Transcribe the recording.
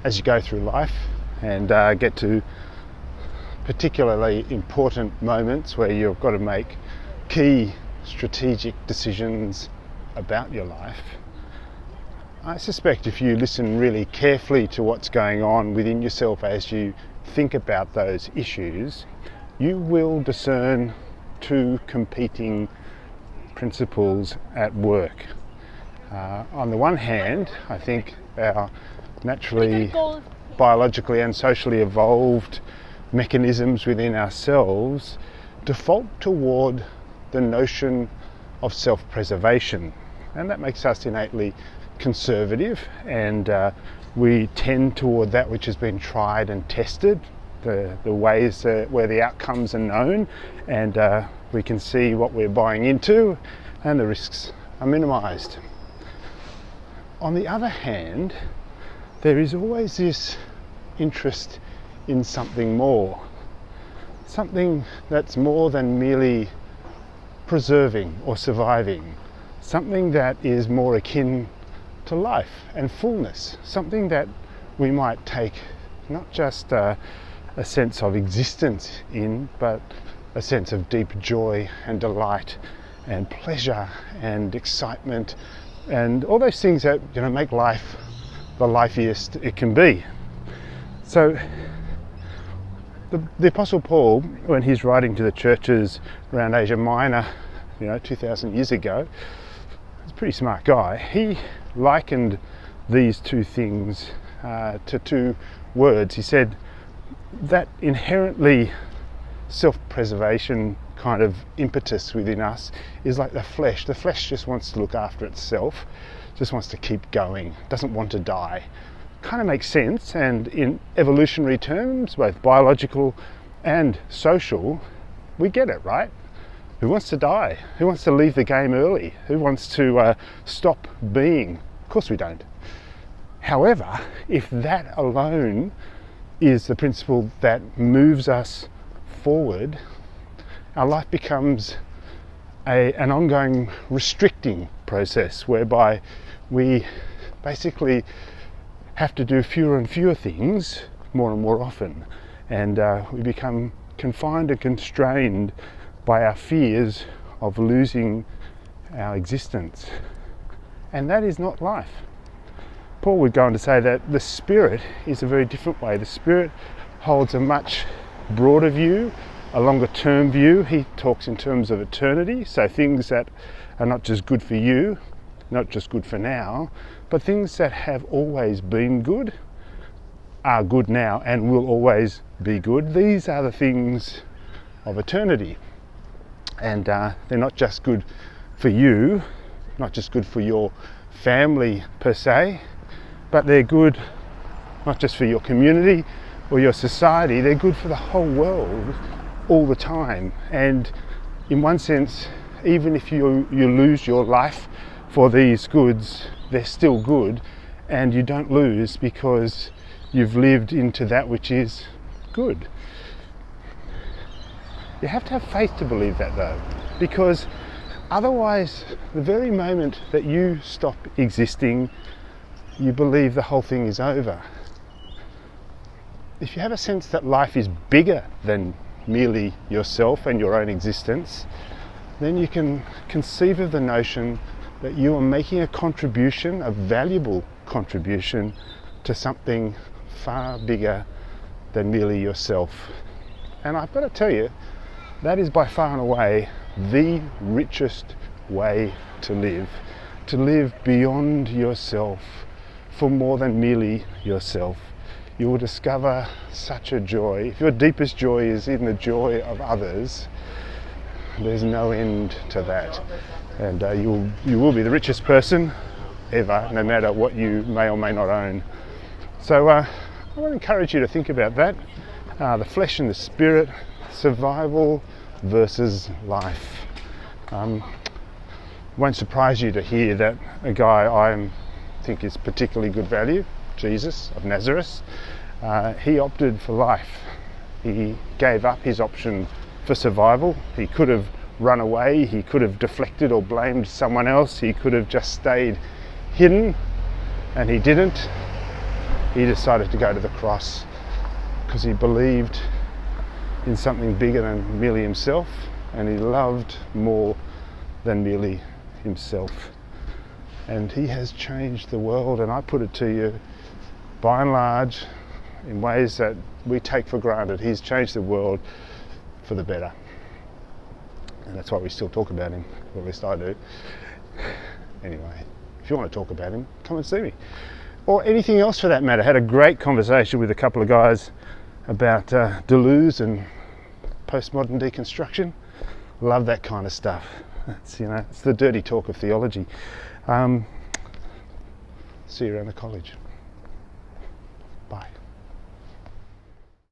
as you go through life and get to particularly important moments where you've got to make key strategic decisions about your life, I suspect if you listen really carefully to what's going on within yourself as you think about those issues, you will discern two competing principles at work. On the one hand, I think our naturally, biologically and socially evolved mechanisms within ourselves default toward the notion of self-preservation, and that makes us innately conservative, and we tend toward that which has been tried and tested, the ways where the outcomes are known, and we can see what we're buying into and the risks are minimized. On the other hand, there is always this interest in something more, something that's more than merely preserving or surviving, something that is more akin to life and fullness, something that we might take not just a sense of existence in, but a sense of deep joy and delight and pleasure and excitement and all those things that make life the lifeiest it can be. So the Apostle Paul, when he's writing to the churches around Asia Minor, 2,000 years ago, he's a pretty smart guy. He likened these two things to two words. He said that inherently self-preservation kind of impetus within us is like the flesh. The flesh just wants to look after itself, just wants to keep going, doesn't want to die. Kind of makes sense, and in evolutionary terms, both biological and social, we get it, right? Who wants to die? Who wants to leave the game early? Who wants to stop being? Of course we don't. However, if that alone is the principle that moves us forward, our life becomes an ongoing restricting process whereby we basically have to do fewer and fewer things more and more often, and we become confined and constrained by our fears of losing our existence. And that is not life. Paul would go on to say that the Spirit is a very different way. The Spirit holds a much broader view, a longer term view. He talks in terms of eternity, so things that are not just good for you, not just good for now, but things that have always been good, are good now and will always be good. These are the things of eternity, and they're not just good for you, not just good for your family per se, but they're good not just for your community or your society, they're good for the whole world all the time. And in one sense, even if you lose your life for these goods, they're still good, and you don't lose because you've lived into that which is good. You have to have faith to believe that though, because otherwise, the very moment that you stop existing, you believe the whole thing is over. If you have a sense that life is bigger than merely yourself and your own existence, then you can conceive of the notion that you are making a contribution, a valuable contribution to something far bigger than merely yourself. And I've got to tell you, that is by far and away the richest way to live beyond yourself, for more than merely yourself. You will discover such a joy. If your deepest joy is in the joy of others, there's no end to that. And you will be the richest person ever, no matter what you may or may not own. So I want to encourage you to think about that. The flesh and the spirit, survival versus life. Won't surprise you to hear that a guy I think is particularly good value, Jesus of Nazareth, he opted for life. He gave up his option for survival. He could have run away, he could have deflected or blamed someone else, he could have just stayed hidden, and he didn't. he decided to go to the cross because he believed in something bigger than merely himself, and he loved more than merely himself. And he has changed the world, and I put it to you, by and large, in ways that we take for granted, he's changed the world for the better. And that's why we still talk about him, or at least I do. Anyway, if you want to talk about him, come and see me. Or anything else for that matter. I had a great conversation with a couple of guys about Deleuze and postmodern deconstruction. Love that kind of stuff. It's, it's the dirty talk of theology. See you around the college.